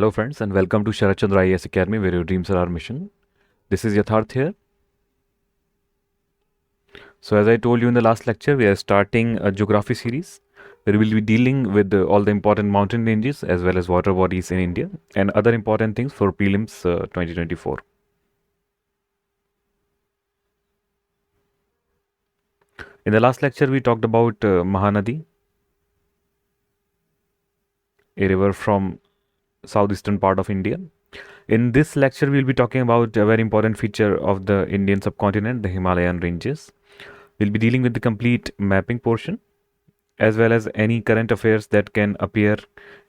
Hello friends and welcome to Sarat Chandra IAS Academy where your dreams are our mission. This is Yatharth here. So as I told you in the last lecture, we are starting a geography series where we will be dealing with all the important mountain ranges as well as water bodies in India and other important things for Prelims 2024. In the last lecture, we talked about Mahanadi, a river from southeastern part of India. In this lecture, we'll be talking about a very important feature of the Indian subcontinent, the Himalayan Ranges. We'll be dealing with the complete mapping portion as well as any current affairs that can appear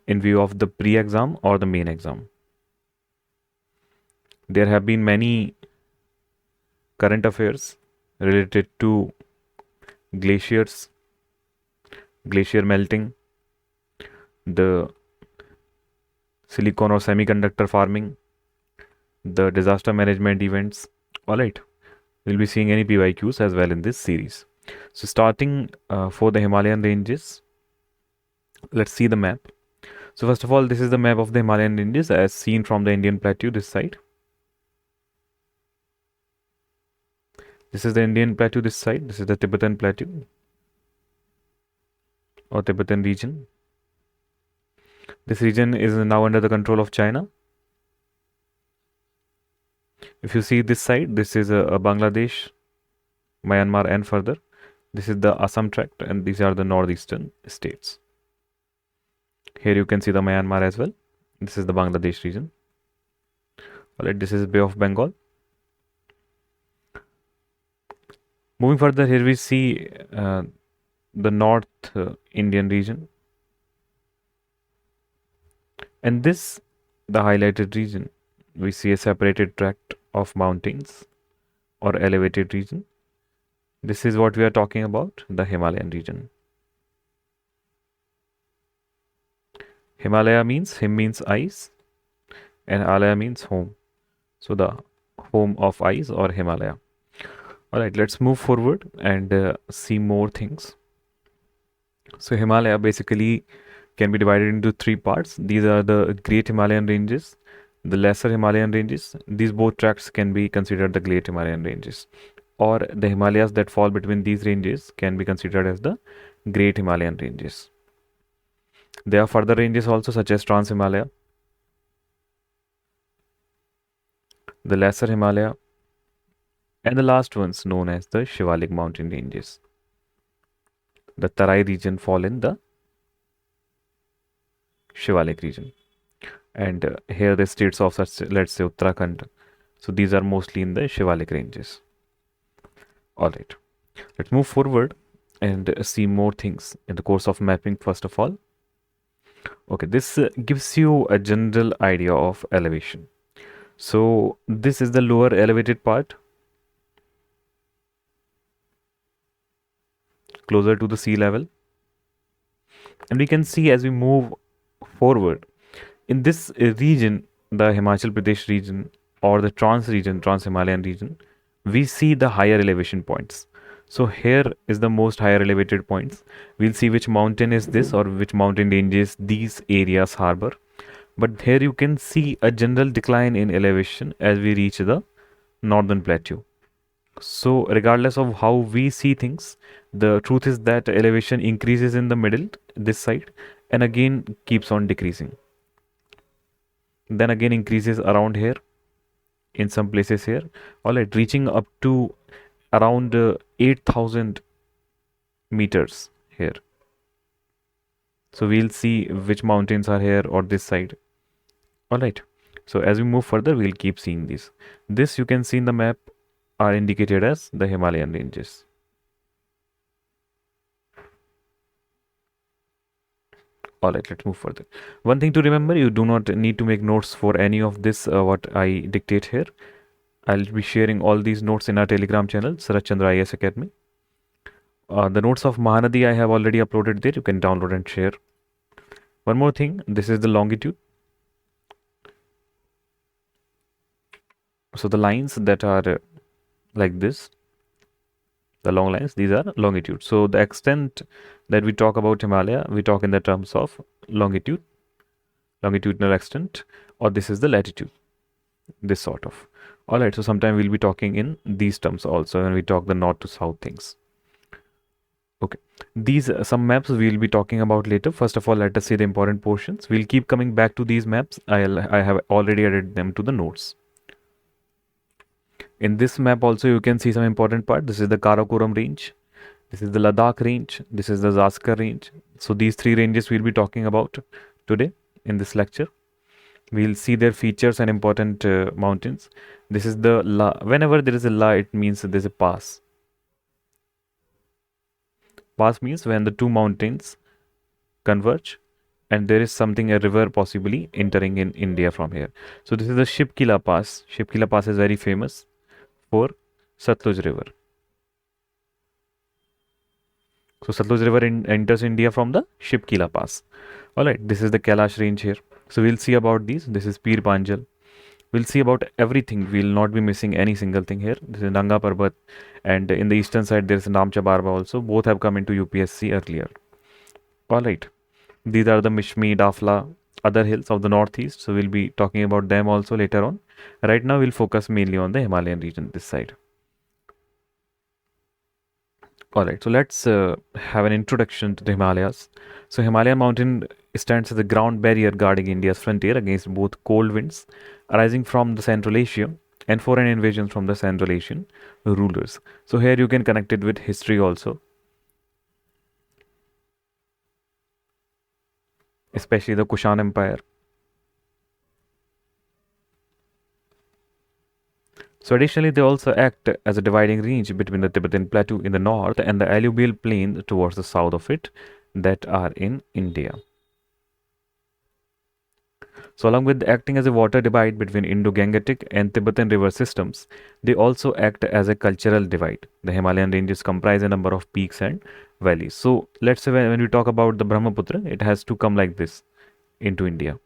in view of the pre-exam or the main exam. There have been many current affairs related to glaciers, glacier melting, the silicon or semiconductor farming, the disaster management events. Alright, we'll be seeing any PYQs as well in this series. So starting for the Himalayan ranges, let's see the map. So first of all, this is the map of the Himalayan ranges as seen from the Indian plateau this side. This is the Indian plateau this side. This is the Tibetan plateau or Tibetan region. This region is now under the control of China. If you see this side, this is a Bangladesh, Myanmar and further. This is the Assam tract and these are the northeastern states. Here you can see the Myanmar as well. This is the Bangladesh region. Alright, this is Bay of Bengal. Moving further, here we see the North Indian region. And this, the highlighted region, we see a separated tract of mountains or elevated region. This is what we are talking about, the Himalayan region. Himalaya means, Him means ice and Alaya means home. So the home of ice or Himalaya. Alright, let's move forward and see more things. So Himalaya basically can be divided into three parts. These are the Great Himalayan Ranges, the Lesser Himalayan Ranges. These both tracts can be considered the Great Himalayan Ranges, or the Himalayas that fall between these ranges can be considered as the Great Himalayan Ranges. There are further ranges also such as Trans Himalaya, the Lesser Himalaya, and the last ones known as the Shivalik mountain ranges. The Tarai region fall in the Shivalik region. And here the states of such, let's say Uttarakhand. So these are mostly in the Shivalik ranges. Alright, let's move forward and see more things in the course of mapping first of all. Okay, this gives you a general idea of elevation. So this is the lower elevated part, closer to the sea level. And we can see as we move forward, in this region, the Himachal Pradesh region or the Trans-Himalayan region, we see the higher elevation points. So here is the most higher elevated points. We'll see which mountain is this or which mountain ranges these areas harbor. But here you can see a general decline in elevation as we reach the northern plateau. So regardless of how we see things, the truth is that elevation increases in the middle, this side, and again keeps on decreasing. Then again increases around here, in some places here, alright, reaching up to around 8,000 meters here. So we'll see which mountains are here or this side. Alright, so as we move further, we'll keep seeing these. This you can see in the map are indicated as the Himalayan ranges. Alright, let's move further. One thing to remember, you do not need to make notes for any of this what I dictate here. I'll be sharing all these notes in our Telegram channel, Sarat Chandra IAS Academy. The notes of Mahanadi I have already uploaded there. You can download and share. One more thing, this is the longitude. So the lines that are like this, the long lines, these are longitude. So the extent that we talk about Himalaya, we talk in the terms of longitude. longitudinal extent, or this is the latitude, this sort of. All right, so sometime we'll be talking in these terms also when we talk the north to south things. Okay, these some maps we'll be talking about later. First of all, let us see the important portions. We'll keep coming back to these maps. I have already added them to the notes. In this map also you can see some important part. This is the Karakoram range. This is the Ladakh range. This is the Zaskar range. So these three ranges we'll be talking about today in this lecture. We'll see their features and important mountains. This is the La. Whenever there is a La, it means there's a pass. Pass means when the two mountains converge and there is something, a river possibly entering in India from here. So this is the Shipkila Pass. Shipkila Pass is very famous for Satluj River. So Satluj River enters India from the Shipkila Pass. Alright, this is the Kailash range here. So we'll see about these. This is Pir Panjal. We'll see about everything. We'll not be missing any single thing here. This is Nanga Parbat, and in the eastern side there is Namcha Barba also. Both have come into UPSC earlier. Alright, these are the Mishmi, Dafla, other hills of the northeast. So we'll be talking about them also later on. Right now we'll focus mainly on the Himalayan region this side. Alright, so let's have an introduction to the Himalayas. So Himalayan mountain stands as a ground barrier guarding India's frontier against both cold winds arising from the Central Asia and foreign invasions from the Central Asian rulers. So here you can connect it with history also, especially the Kushan Empire. So additionally, they also act as a dividing range between the Tibetan Plateau in the north and the alluvial plain towards the south of it that are in India. So along with acting as a water divide between Indo-Gangetic and Tibetan river systems, they also act as a cultural divide. The Himalayan ranges comprise a number of peaks and valleys. So let's say when we talk about the Brahmaputra, it has to come like this into India.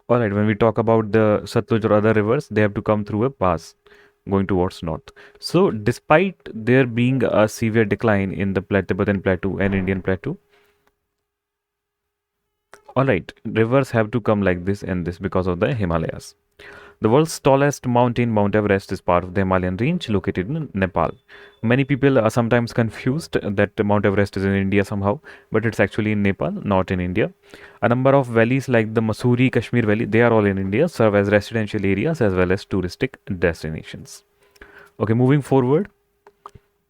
Alright, when we talk about the Satluj or other rivers, they have to come through a pass going towards north. So despite there being a severe decline in the Tibetan Plateau and Indian Plateau, alright, rivers have to come like this and this because of the Himalayas. The world's tallest mountain, Mount Everest, is part of the Himalayan range located in Nepal. Many people are sometimes confused that Mount Everest is in India somehow, but it's actually in Nepal, not in India. A number of valleys like the Mussoorie, Kashmir Valley, they are all in India, serve as residential areas as well as touristic destinations. Okay, moving forward.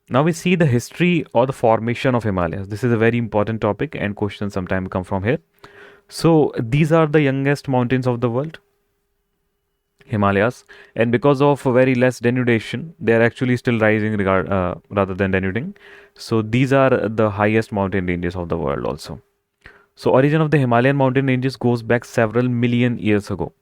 Now we see the history or the formation of Himalayas. This is a very important topic and questions sometimes come from here. So these are the youngest mountains of the world, Himalayas, and because of very less denudation, they are actually still rising rather than denuding. So these are the highest mountain ranges of the world also. So origin of the Himalayan mountain ranges goes back several million years ago.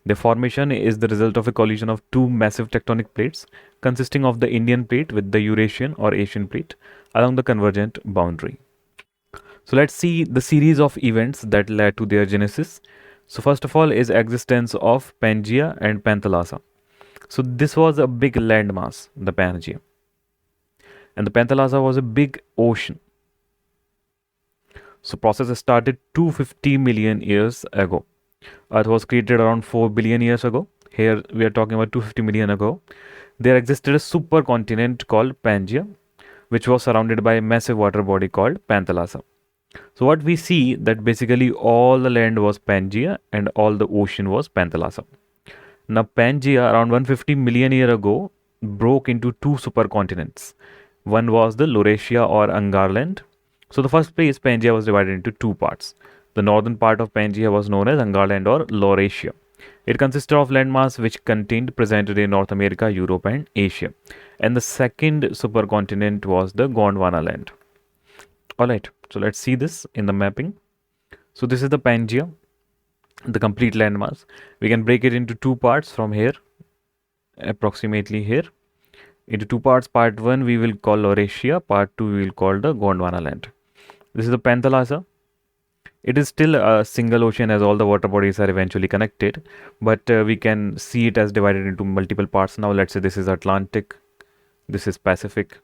The formation is the result of a collision of two massive tectonic plates consisting of the Indian plate with the Eurasian or Asian plate along the convergent boundary. So let's see the series of events that led to their genesis. So first of all is existence of Pangaea and Panthalassa. So this was a big landmass, the Pangaea. And the Panthalassa was a big ocean. So process started 250 million years ago. Earth was created around 4 billion years ago. Here we are talking about 250 million ago. There existed a supercontinent called Pangaea, which was surrounded by a massive water body called Panthalassa. So what we see that basically all the land was Pangaea and all the ocean was Panthalassa. Now Pangaea around 150 million years ago broke into two supercontinents. One was the Laurasia or Angarland. So the first place Pangaea was divided into two parts. The northern part of Pangaea was known as Angarland or Laurasia. It consisted of landmass which contained present-day North America, Europe and Asia. And the second supercontinent was the Gondwana land. Alright, so let's see this in the mapping. So this is the Pangaea, the complete landmass. We can break it into two parts from here, approximately here. Into two parts. Part 1 we will call Laurasia, part 2 we will call the Gondwana land. This is the Panthalassa. It is still a single ocean as all the water bodies are eventually connected, but we can see it as divided into multiple parts now. Let's say this is Atlantic, this is Pacific.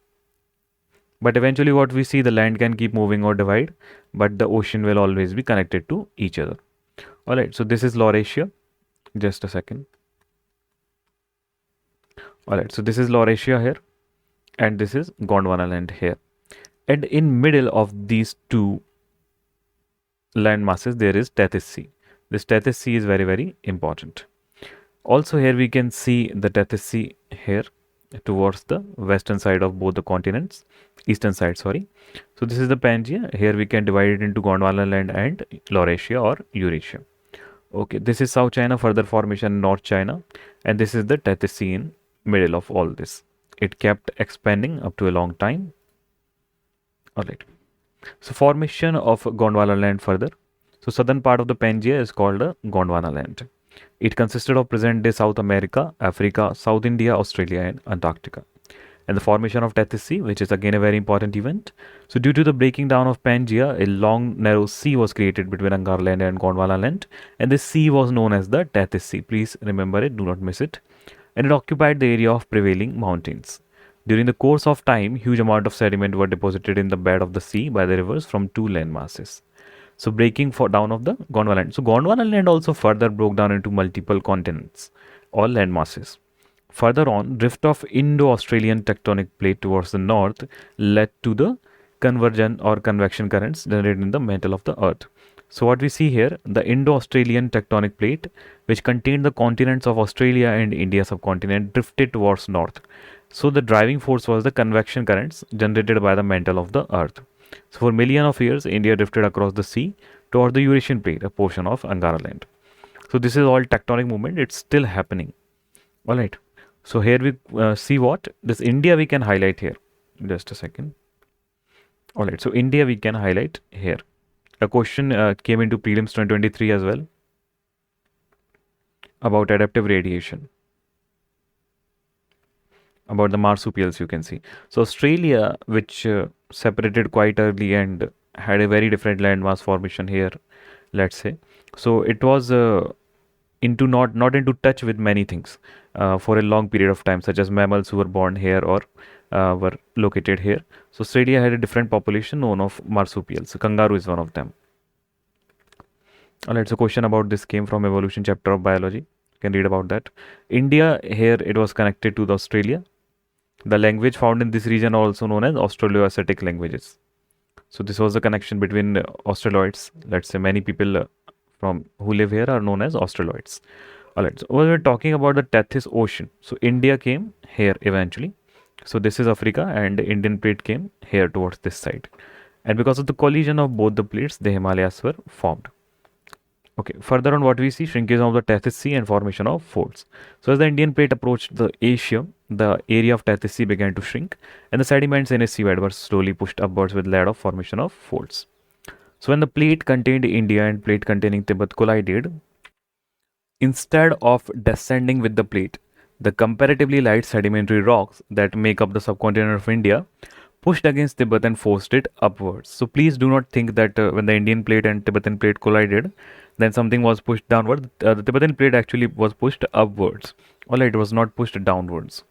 But eventually what we see, the land can keep moving or divide, but the ocean will always be connected to each other. All right, so this is Laurasia. Just a second. All right, so this is Laurasia here, and this is Gondwana land here. And in middle of these two land masses, there is Tethys Sea. This Tethys Sea is very, very important. Also here we can see the Tethys Sea here towards the western side of both the continents, eastern side, sorry. So this is the Pangaea. Here we can divide it into Gondwana land and Laurasia or Eurasia. Okay, this is South China, further formation North China, and this is the Tethys Sea in middle of all this. It kept expanding up to a long time. All right. So formation of Gondwana land further. So southern part of the Pangaea is called Gondwana land. It consisted of present-day South America, Africa, South India, Australia, and Antarctica. And the formation of Tethys Sea, which is again a very important event. So due to the breaking down of Pangaea, a long narrow sea was created between Angara land and Gondwana land, and this sea was known as the Tethys Sea. Please remember it, do not miss it. And it occupied the area of prevailing mountains. During the course of time, huge amount of sediment were deposited in the bed of the sea by the rivers from two land masses. So breaking down of the Gondwana land. So Gondwana land also further broke down into multiple continents or land masses. Further on, drift of Indo-Australian tectonic plate towards the north led to the convergence or convection currents generated in the mantle of the earth. So what we see here, the Indo-Australian tectonic plate, which contained the continents of Australia and India subcontinent, drifted towards north. So the driving force was the convection currents generated by the mantle of the earth. So for millions of years, India drifted across the sea toward the Eurasian plate, a portion of Angara land. So this is all tectonic movement. It's still happening. All right. So here we see what this India we can highlight here. Just a second. All right. So India we can highlight here. A question came into prelims 2023 as well about adaptive radiation, about the marsupials you can see. So Australia, which separated quite early and had a very different landmass formation here, let's say. So it was into not into touch with many things for a long period of time, such as mammals who were born here or were located here. So Australia had a different population known of marsupials. So kangaroo is one of them. Alright, so question about this came from evolution chapter of biology. You can read about that. India, here it was connected to the Australia. The language found in this region are also known as Australo-Asiatic languages. So this was the connection between Australoids. Let's say many people from who live here are known as Australoids. Alright, so we were talking about the Tethys Ocean. So India came here eventually. So this is Africa and the Indian plate came here towards this side. And because of the collision of both the plates, the Himalayas were formed. Okay, further on what we see, shrinkage of the Tethys Sea and formation of folds. So as the Indian plate approached the Asia, the area of Tethys Sea began to shrink and the sediments in its seabed were slowly pushed upwards with ladder of formation of folds. So when the plate contained India and plate containing Tibet collided, instead of descending with the plate, the comparatively light sedimentary rocks that make up the subcontinent of India pushed against Tibet and forced it upwards. So please do not think that when the Indian plate and Tibetan plate collided, then something was pushed downward. The Tibetan plate actually was pushed upwards. Alright, it was not pushed downwards.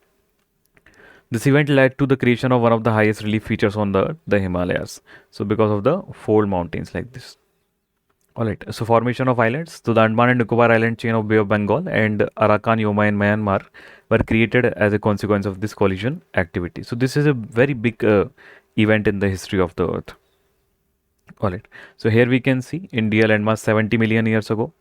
This event led to the creation of one of the highest relief features on the earth, the Himalayas. So because of the fold mountains like this. Alright, so formation of islands. So the Andaman and Nicobar island chain of Bay of Bengal and Arakan Yoma in Myanmar were created as a consequence of this collision activity. So this is a very big event in the history of the earth. Alright, so here we can see India landmass 70 million years ago,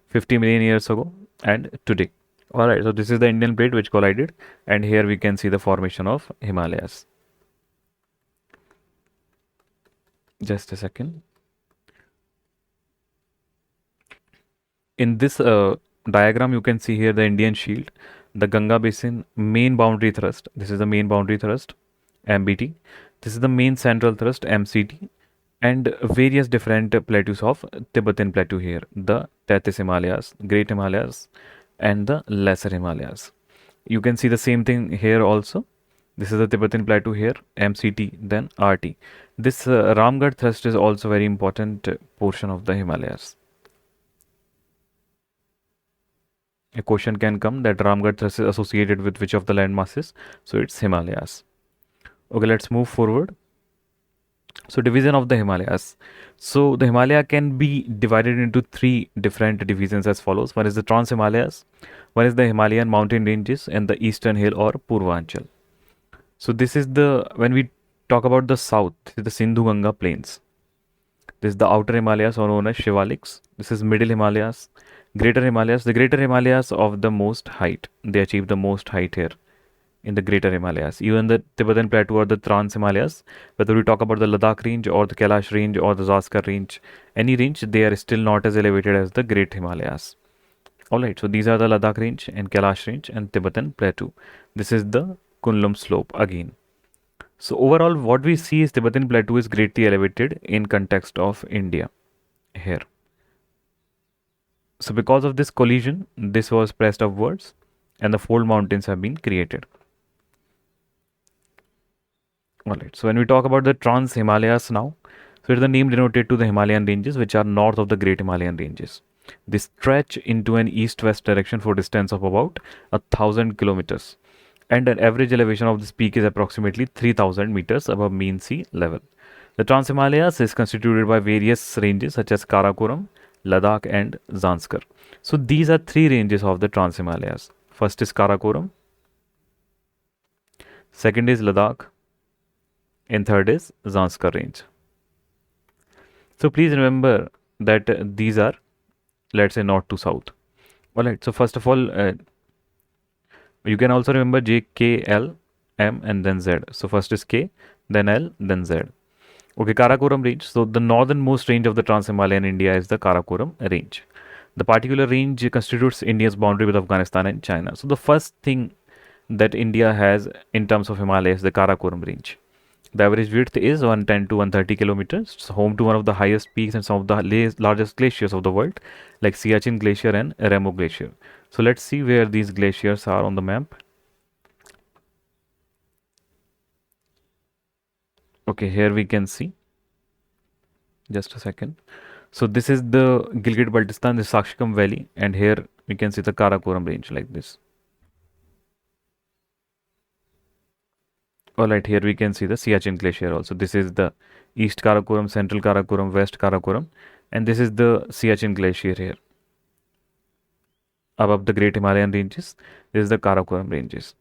50 million years ago, and today. Alright, so this is the Indian plate which collided, and here we can see the formation of Himalayas. Just a second. In this diagram, you can see here the Indian shield, the Ganga basin, main boundary thrust. This is the main boundary thrust, MBT. This is the main central thrust, MCT, and various different plateaus of Tibetan plateau here, the Tethys Himalayas, Great Himalayas, and the Lesser Himalayas. You can see the same thing here also. This is the Tibetan plateau here, MCT, then RT. This Ramgarh thrust is also very important portion of the Himalayas. A question can come that Ramgarh thrust is associated with which of the land masses? So it's Himalayas. Okay, let's move forward. So division of the Himalayas. So the Himalaya can be divided into three different divisions as follows. One is the Trans Himalayas, one is the Himalayan mountain ranges, and the Eastern Hill or Purvanchal. So this is the, when we talk about the south, this is the Sindhu Ganga plains. This is the outer Himalayas or known as Shivaliks. This is middle Himalayas, greater Himalayas. The greater Himalayas of the most height. They achieve the most height here in the greater Himalayas. Even the Tibetan Plateau or the Trans Himalayas, whether we talk about the Ladakh range or the Kailash range or the Zanskar range, any range, they are still not as elevated as the Great Himalayas. Alright, so these are the Ladakh range and Kailash range and Tibetan Plateau. This is the Kunlum slope again. So overall, what we see is Tibetan Plateau is greatly elevated in context of India here. So because of this collision, this was pressed upwards and the fold mountains have been created. Alright, so when we talk about the Trans Himalayas now, so it is the name denoted to the Himalayan ranges which are north of the Great Himalayan ranges. They stretch into an east-west direction for a distance of about 1,000 kilometers, and an average elevation of this peak is approximately 3,000 meters above mean sea level. The Trans Himalayas is constituted by various ranges such as Karakoram, Ladakh, and Zanskar. So these are three ranges of the Trans Himalayas. First is Karakoram, second is Ladakh, and third is Zanskar range. So please remember that these are, let's say, north to south. Alright, so first of all, you can also remember J, K, L, M, and then Z. So first is K, then L, then Z. Okay, Karakoram range. So the northernmost range of the Trans-Himalayan India is the Karakoram range. The particular range constitutes India's boundary with Afghanistan and China. So the first thing that India has in terms of Himalayas, the Karakoram range. The average width is 110 to 130 kilometers. It's home to one of the highest peaks and some of the largest glaciers of the world, like Siachen Glacier and Remo Glacier. So let's see where these glaciers are on the map. Okay, here we can see. Just a second. So this is the Gilgit-Baltistan, the Sakshikam Valley, and here we can see the Karakoram range like this. Alright, here we can see the Siachen Glacier also. This is the East Karakoram, Central Karakoram, West Karakoram, and this is the Siachen Glacier here. Above the Great Himalayan ranges, this is the Karakoram ranges.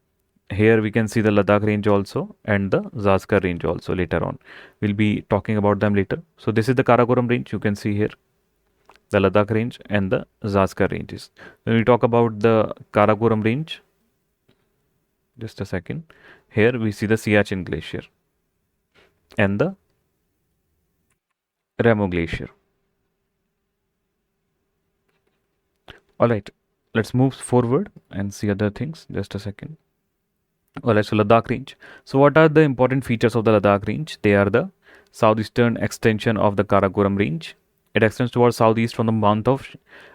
Here we can see the Ladakh range also and the Zanskar range also later on. We'll be talking about them later. So this is the Karakoram range, you can see here, the Ladakh range and the Zanskar ranges. When we talk about the Karakoram range, just a second, here we see the Siachen Glacier and the Remo Glacier. Alright, let's move forward and see other things. Just a second. Alright, so Ladakh range. So what are the important features of the Ladakh range? They are the southeastern extension of the Karakoram range. It extends towards southeast from the mouth of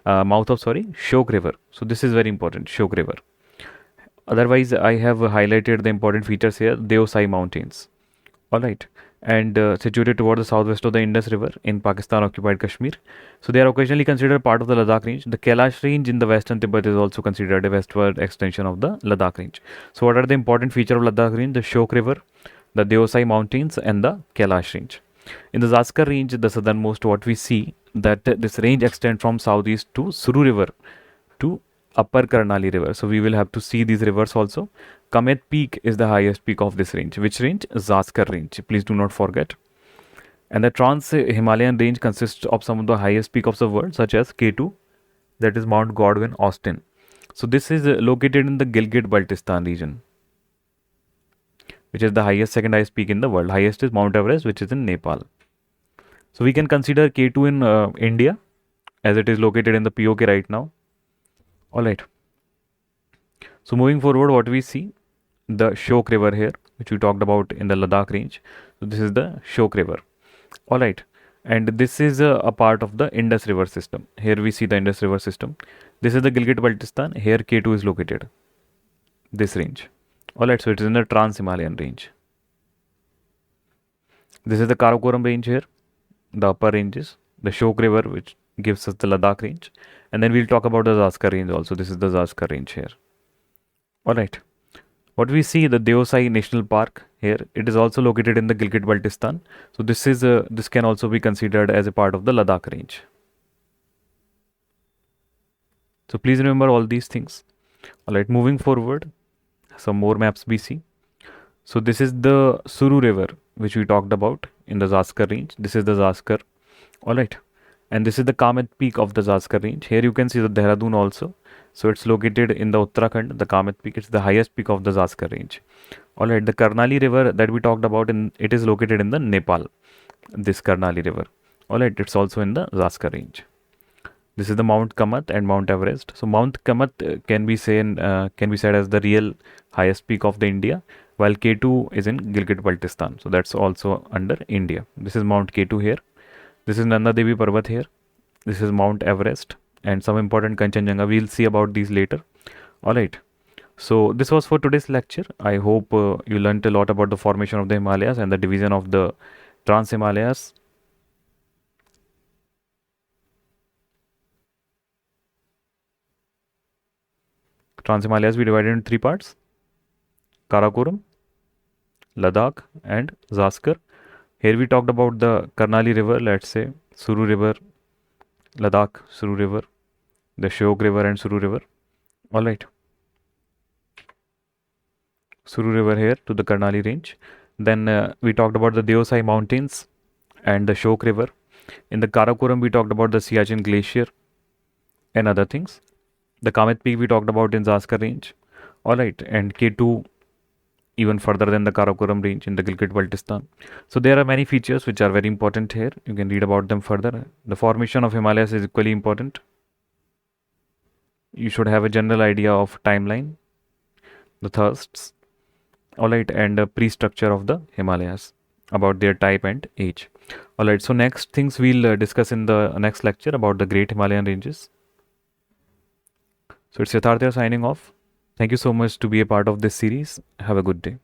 Shok River. So this is very important, Shok River. Otherwise, I have highlighted the important features here, Deosai Mountains. Alright, and situated toward the southwest of the Indus River in Pakistan occupied Kashmir. So they are occasionally considered part of the Ladakh range. The Kailash range in the western Tibet is also considered a westward extension of the Ladakh range. So what are the important features of Ladakh range? The Shok River, the Deosai Mountains, and the Kailash range. In the Zanskar range, the southernmost, what we see that this range extends from southeast to Suru River to Upper Karnali River. So we will have to see these rivers also. Kamet Peak is the highest peak of this range. Which range? Zanskar range. Please do not forget. And the Trans-Himalayan range consists of some of the highest peaks of the world, such as K2, that is Mount Godwin, Austin. So this is located in the Gilgit-Baltistan region, which is the highest, second highest peak in the world. Highest is Mount Everest, which is in Nepal. So we can consider K2 in India, as it is located in the POK right now. Alright. So moving forward, what we see, the Shok River here, which we talked about in the Ladakh range. So this is the Shok River. Alright. And this is a part of the Indus River system. Here we see the Indus River system. This is the Gilgit-Baltistan. Here K2 is located. This range. Alright, so it is in the Trans-Himalayan range. This is the Karakoram range here, the upper ranges, the Shok River, which gives us the Ladakh range, and then we'll talk about the Zanskar range also. This is the Zanskar range here. Alright. What we see, the Deosai National Park here, it is also located in the Gilgit-Baltistan. So this can also be considered as a part of the Ladakh range. So please remember all these things. All right, moving forward, some more maps we see. So this is the Suru River, which we talked about in the Zaskar range. This is the Zaskar. All right. And this is the Kamet peak of the Zaskar range. Here you can see the Dehradun also. So it's located in the Uttarakhand, the Kamet peak. It's the highest peak of the Zaskar range. All right. The Karnali River that we talked about, it is located in the Nepal. This Karnali River. All right. It's also in the Zaskar range. This is the Mount Kamat and Mount Everest. So Mount Kamat can be said as the real highest peak of the India, while K2 is in Gilgit-Baltistan. So that's also under India. This is Mount K2 here. This is Nanda Devi Parvat here. This is Mount Everest and some important Kanchenjunga. We'll see about these later. All right. So this was for today's lecture. I hope you learnt a lot about the formation of the Himalayas and the division of the Trans-Himalayas. Trans-Himalayas we divided into 3 parts: Karakoram, Ladakh and Zaskar. Here we talked about the Karnali River, let's say Suru River, Ladakh, Suru River, the Shyok River and Suru River. All right. Suru River here to the Karnali range. Then we talked about the Deosai Mountains and the Shyok River. In the Karakoram we talked about the Siachen Glacier and other things. The Kamet Peak we talked about in Zaskar range. All right. And K2 even further than the Karakoram range in the Gilgit-Baltistan. So there are many features which are very important here. You can read about them further. The formation of Himalayas is equally important. You should have a general idea of timeline, the thirsts, all right, and the pre-structure of the Himalayas, about their type and age. All right, so next things we'll discuss in the next lecture about the Great Himalayan Ranges. So it's Yatharth signing off. Thank you so much to be a part of this series. Have a good day.